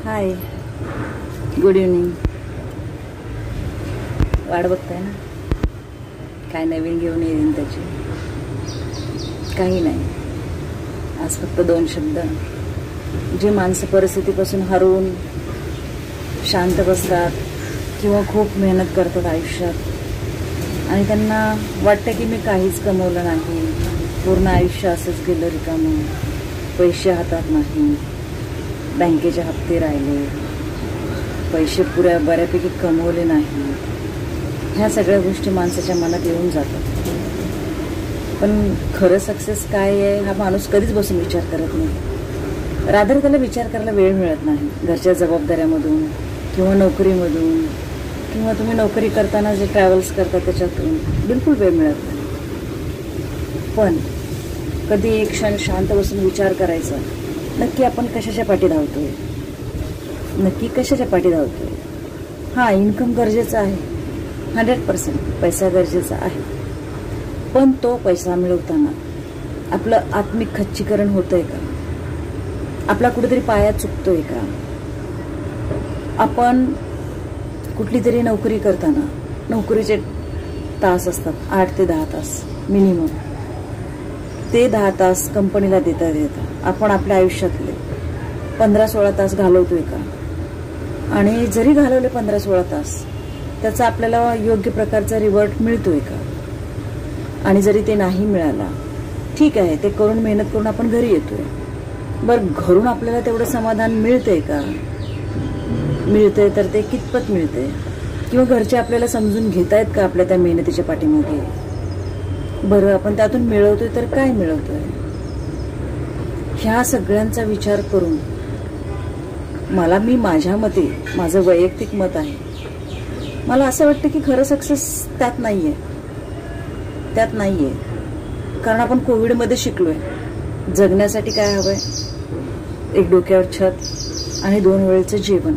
हाय, good evening. वाट बघताय ना काय नवीन घेऊन येईन त्याची? काही नाही, आज फक्त 2 शब्द. जी माणसं परिस्थितीपासून हरवून शांत बसतात किंवा खूप मेहनत करतात आयुष्यात आणि त्यांना वाटतं की मी काहीच कमवलं नाही, पूर्ण आयुष्य असंच गेलं रिकामं, पैसे हातात नाही, बँकेचे हप्ते राहिले, पैसे बऱ्यापैकी कमवले नाही, ह्या सगळ्या गोष्टी माणसाच्या मनात येऊन जातात. पण खरं सक्सेस काय आहे हा माणूस कधीच बसून विचार करत नाही. रादर त्याला विचार करायला वेळ मिळत नाही, घरच्या जबाबदाऱ्यामधून किंवा नोकरीमधून किंवा तुम्ही नोकरी करताना जे ट्रॅव्हल्स करता त्याच्यातून बिलकुल वेळ मिळत नाही. पण कधी एक क्षण शांत बसून विचार करायचा, नक्की आपण कशाच्या पाठी धावतोय, नक्की कशाच्या पाठी धावतोय. हां, इन्कम गरजेचं आहे, 100% पैसा गरजेचा आहे. पण तो पैसा मिळवताना आपलं आत्मिक खच्चीकरण होतंय का? आपला कुठेतरी पाया चुकतोय का? आपण कुठली तरी नोकरी करताना नोकरीचे तास असतात 8 ते 10 तास मिनिमम. ते 10 तास कंपनीला देता आपण आपल्या आयुष्यातले 15-16 तास घालवतोय का? आणि जरी घालवले 15-16 तास, त्याचा आपल्याला योग्य प्रकारचा रिवॉर्ड मिळतोय का? आणि जरी ते नाही मिळाला, ठीक आहे, ते करून मेहनत करून आपण घरी येतोय. बरं, घरून आपल्याला तेवढं समाधान मिळतंय का? मिळतंय तर ते कितपत मिळतंय? किंवा घरचे आपल्याला समजून घेतायत का आपल्या त्या मेहनतीच्या पाठीमागे? बरं, आपण त्यातून मिळवतोय तर काय मिळवतोय? ह्या सगळ्यांचा विचार करून मी माझ्या मते, माझं वैयक्तिक मत आहे, मला असं वाटतं की खरं सक्सेस त्यात नाहीये. कारण आपण कोविडमध्ये शिकलोय जगण्यासाठी काय हवंय? एक डोक्यावर छत आणि 2 वेळेचं जेवण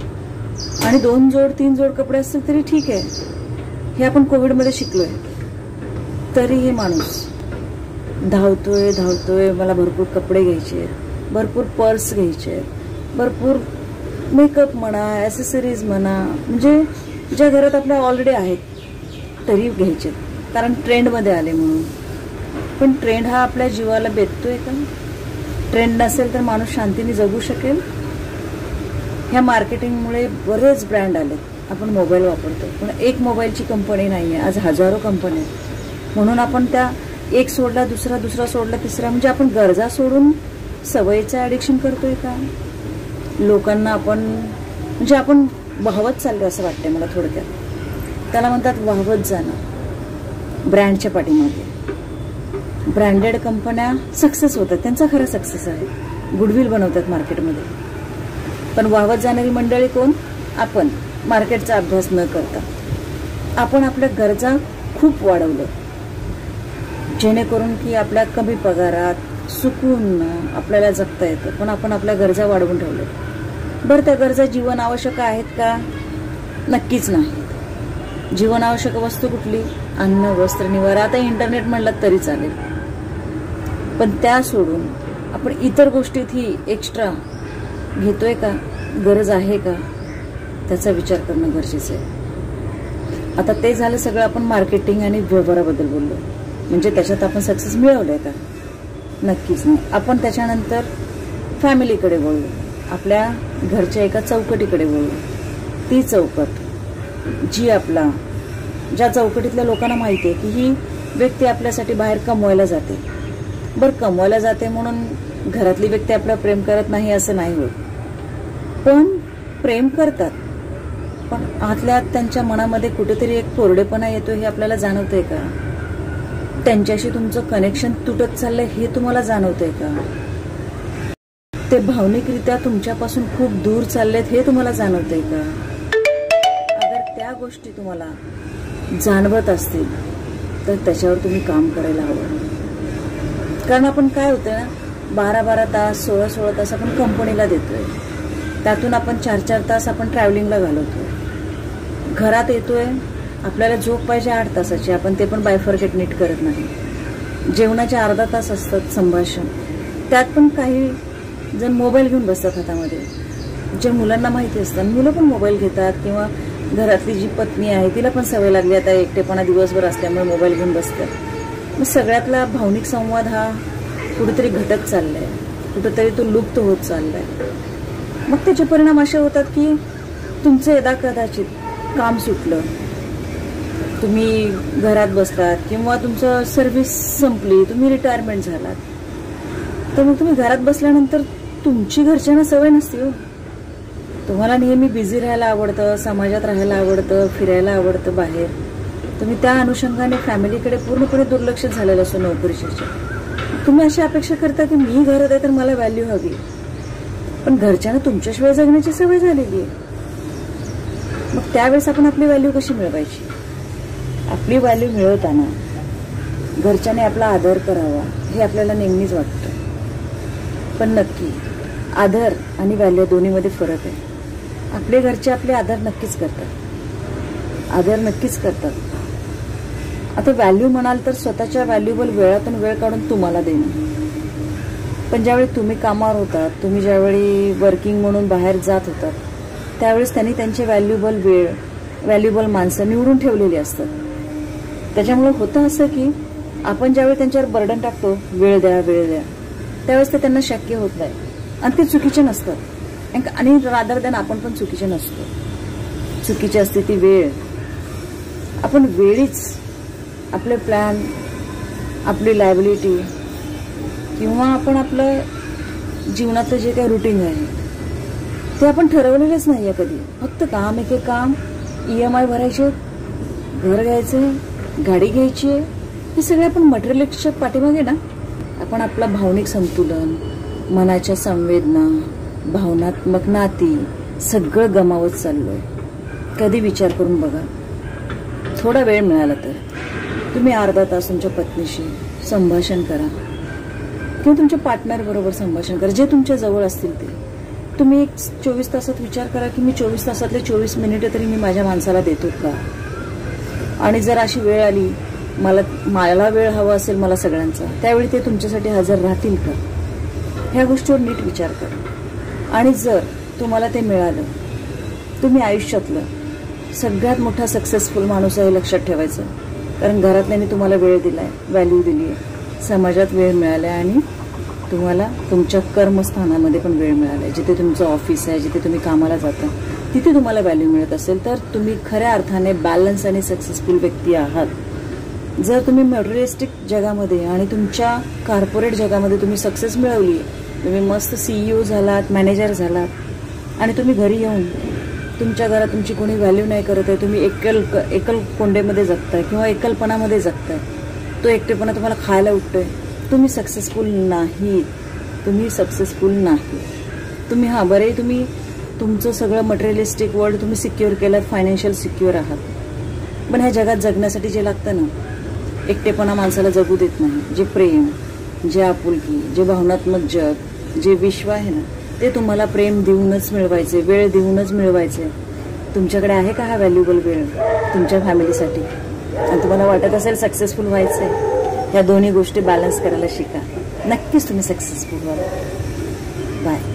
आणि 2 जोड 3 जोड कपडे असतील तरी ठीक आहे. हे आपण कोविडमध्ये शिकलोय. तरी हे माणूस धावतोय, मला भरपूर कपडे घ्यायचे, भरपूर पर्स घ्यायचे, भरपूर मेकअप म्हणा, ॲसेसरीज म्हणा, म्हणजे ज्या घरात आपल्या ऑलरेडी आहेत तरी घ्यायचे, कारण ट्रेंडमध्ये आले म्हणून. पण ट्रेंड हा आपल्या जीवाला बेततोय का? ट्रेंड नसेल तर माणूस शांतीने जगू शकेल? ह्या मार्केटिंगमुळे बरेच ब्रँड आले. आपण मोबाईल वापरतो, पण एक मोबाईलची कंपनी नाही आहे, आज हजारो कंपनी आहेत. म्हणून आपण त्या एक सोडला दुसरा, दुसरा सोडला तिसरा, म्हणजे आपण गरजा सोडून सवयीचं ॲडिक्शन करतोय का? लोकांना आपण वाहवत चाललो असं वाटतंय मला थोडक्यात. त्याला म्हणतात वाहवत जाणं. ब्रँडच्या पाठीमागे ब्रँडेड कंपन्या सक्सेस होतात, त्यांचा खरा सक्सेस आहे, गुडविल बनवतात मार्केटमध्ये. पण वाहवत जाणारी मंडळी कोण? आपण. मार्केटचा अभ्यास न करता आपण आपल्या गरजा खूप वाढवलं, जेणेकरून की आपल्या कमी पगारात सुकून आपल्याला जगता येतं. पण आपण आपल्या गरजा वाढवून ठेवल्या. बरं, त्या गरजा जीवन आवश्यक आहेत का? नक्कीच नाही. जीवन आवश्यक वस्तू कुठली? अन्न, वस्त्र, निवारा. आता इंटरनेट म्हणलं तरी चालेल. पण त्या सोडून आपण इतर गोष्टीत ही एक्स्ट्रा घेतोय का? गरज आहे का? त्याचा विचार करणं गरजेचं आहे. आता ते झालं सगळं आपण मार्केटिंग आणि व्यवहाराबद्दल बोललो, म्हणजे त्याच्यात आपण सक्सेस मिळवलंय का? नक्कीच नाही. आपण त्याच्यानंतर फॅमिलीकडे बोललो, आपल्या घरच्या एका चौकटीकडे बोललो. ती चौकट ज्या चौकटीतल्या लोकांना माहिती आहे की ही व्यक्ती आपल्यासाठी बाहेर कमवायला जाते. बरं, कमवायला जाते म्हणून घरातली व्यक्ती आपल्याला प्रेम करत नाही असं नाही होत. पण प्रेम करतात, पण आतल्या आत त्यांच्या मनामध्ये कुठेतरी एक कोरडेपणा येतो, हे आपल्याला जाणवतंय का? त्यांच्याशी तुमचं कनेक्शन तुटत चाललंय हे तुम्हाला जाणवतंय का? ते भावनिकरित्या तुमच्यापासून खूप दूर चाललेत हे तुम्हाला जाणवतंय का? अगर त्या गोष्टी तुम्हाला जाणवत असतील तर त्याच्यावर तुम्ही काम करायला हवं. कारण आपण काय होतंय ना, 12-12 तास 16-16 तास आपण कंपनीला देतोय, त्यातून आपण 4-4 तास आपण ट्रॅव्हलिंगला घालवतोय. घरात येतोय, आपल्याला झोप पाहिजे 8 तासाची, आपण ते पण बायफर्केट नीट करत नाही. जेवणाचे अर्धा तास असतात संभाषण, त्यात पण काही जण मोबाईल घेऊन बसतात हातामध्ये. ज्या मुलांना माहिती असतात, मुलं पण मोबाईल घेतात किंवा घरातली जी पत्नी आहे तिला पण सवय लागली आता एकटेपणा दिवसभर असल्यामुळे मोबाईल घेऊन बसतात. मग सगळ्यातला भावनिक संवाद हा कुठेतरी घटत चाललाय, कुठेतरी तो लुप्त होत चाललाय. मग त्याचे परिणाम असे होतात की तुमचं यदा कदाचित काम सुटलं, तुम्ही घरात बसलात किंवा तुमचं सर्व्हिस संपली, तुम्ही रिटायरमेंट झालात, तर मग तुम्ही घरात बसल्यानंतर तुमची घरच्यांना सवय नसते हो. तुम्हाला नेहमी बिझी राहायला आवडतं, समाजात राहायला आवडतं, फिरायला आवडतं बाहेर. तुम्ही त्या अनुषंगाने फॅमिलीकडे पूर्णपणे दुर्लक्ष झालेलं असतं नोकरीच्या. तुम्ही अशी अपेक्षा करता की मी घरात आहे तर मला व्हॅल्यू हवी, पण घरच्यांना तुमच्याशिवाय जगण्याची सवय झालेली आहे. मग त्यावेळेस आपण आपली व्हॅल्यू कशी मिळवायची? आपली व्हॅल्यू मिळवताना घरच्याने आपला आदर करावा हे आपल्याला नेहमीच वाटतं, पण नक्की आदर आणि व्हॅल्यू दोन्हीमध्ये फरक आहे. आपले घरचे आपले आदर नक्कीच करतात, आदर नक्कीच करतात. आता व्हॅल्यू म्हणाल तर स्वतःच्या व्हॅल्युबल वेळातून वेळ काढून तुम्हाला देणं. पण ज्यावेळी तुम्ही कामावर होतात, तुम्ही ज्यावेळी वर्किंग म्हणून बाहेर जात होतात, त्यावेळेस त्यांनी त्यांचे व्हॅल्युबल वेळ, व्हॅल्युबल माणसं निवडून ठेवलेली असतात. त्याच्यामुळे होतं असं की आपण ज्यावेळी त्यांच्यावर बर्डन टाकतो, वेळ द्या वेळ द्या, त्यावेळेस ते त्यांना शक्य होत नाही आणि ते चुकीचे नसतात. आणि रादर दॅन आपण पण चुकीचे नसतो. चुकीची असते ती वेळ. आपण वेळीच आपले प्लॅन, आपली लायबिलिटी किंवा आपण आपलं जीवनातलं जे काही रुटीन आहे ते आपण ठरवलेलंच नाही आहे कधी. फक्त काम एके काम, EMI भरायचे, घर घ्यायचं, गाडी घ्यायची, हे सगळे आपण मटेरियलिस्टच्या पाठीमागे ना आपण आपला भावनिक संतुलन, मनाच्या संवेदना, भावनात्मक नाती सगळं गमावत चाललोय. कधी विचार करून बघा. थोडा वेळ मिळाला तर तुम्ही अर्धा तास तुमच्या पत्नीशी संभाषण करा किंवा तुमच्या पार्टनर बरोबर संभाषण करा, जे तुमच्या जवळ असतील ते. तुम्ही एक 24 तासात विचार करा की मी 24 तासातले 24 मिनिटे तरी मी माझ्या माणसाला देतो का? आणि जर अशी वेळ आली, मला वेळ हवा असेल मला सगळ्यांचा, त्यावेळी ते तुमच्यासाठी हजर राहतील का? ह्या गोष्टीवर नीट विचार करा. आणि जर तुम्हाला ते मिळालं, तुम्ही आयुष्यातलं सगळ्यात मोठा सक्सेसफुल माणूस आहे लक्षात ठेवायचं. कारण घरातल्याने तुम्हाला वेळ दिलाय, व्हॅल्यू दिली आहे, समाजात वेळ मिळाला आणि तुम्हाला तुमच्या कर्मस्थानामध्ये पण वेळ मिळाला आहे. जिथे तुमचं ऑफिस आहे, जिथे तुम्ही कामाला जाता, तिथे तुम्हाला व्हॅल्यू मिळत असेल तर तुम्ही खऱ्या अर्थाने बॅलन्स आणि सक्सेसफुल व्यक्ती आहात. जर तुम्ही मटेरियलिस्टिक जगामध्ये आणि तुमच्या कॉर्पोरेट जगामध्ये तुम्ही सक्सेस मिळवली, तुम्ही मस्त CEO झालात, मॅनेजर झालात आणि तुम्ही घरी येऊन तुमच्या घरात तुमची कोणी व्हॅल्यू नाही करत आहे, तुम्ही एकल कोंडेमध्ये जगताय किंवा एकलपणामध्ये जगताय, तो एकटेपणा तुम्हाला खायला उठतोय, तुम्ही सक्सेसफुल नाही. तुम्ही सक्सेसफुल नाही. तुम्ही बरे तुम्ही तुमचं सगळं मटेरियलिस्टिक वर्ल्ड तुम्ही सिक्युअर केलं, फायनान्शियल सिक्युअर आहात, पण ह्या जगात जगण्यासाठी जे लागतं ना, एकटेपणा माणसाला जगू देत नाही. जे प्रेम, जे आपुलकी, जे भावनात्मक जग, जे विश्व आहे ना, ते तुम्हाला प्रेम देऊनच मिळवायचे, वेळ देऊनच मिळवायचे. तुमच्याकडे आहे का हा व्हॅल्युबल वेळ तुमच्या फॅमिलीसाठी? आणि तुम्हाला वाटत असेल सक्सेसफुल व्हायचंय, ह्या दोन्ही गोष्टी बॅलन्स करायला शिका. नक्कीच तुम्ही सक्सेसफुल व्हाल. बाय.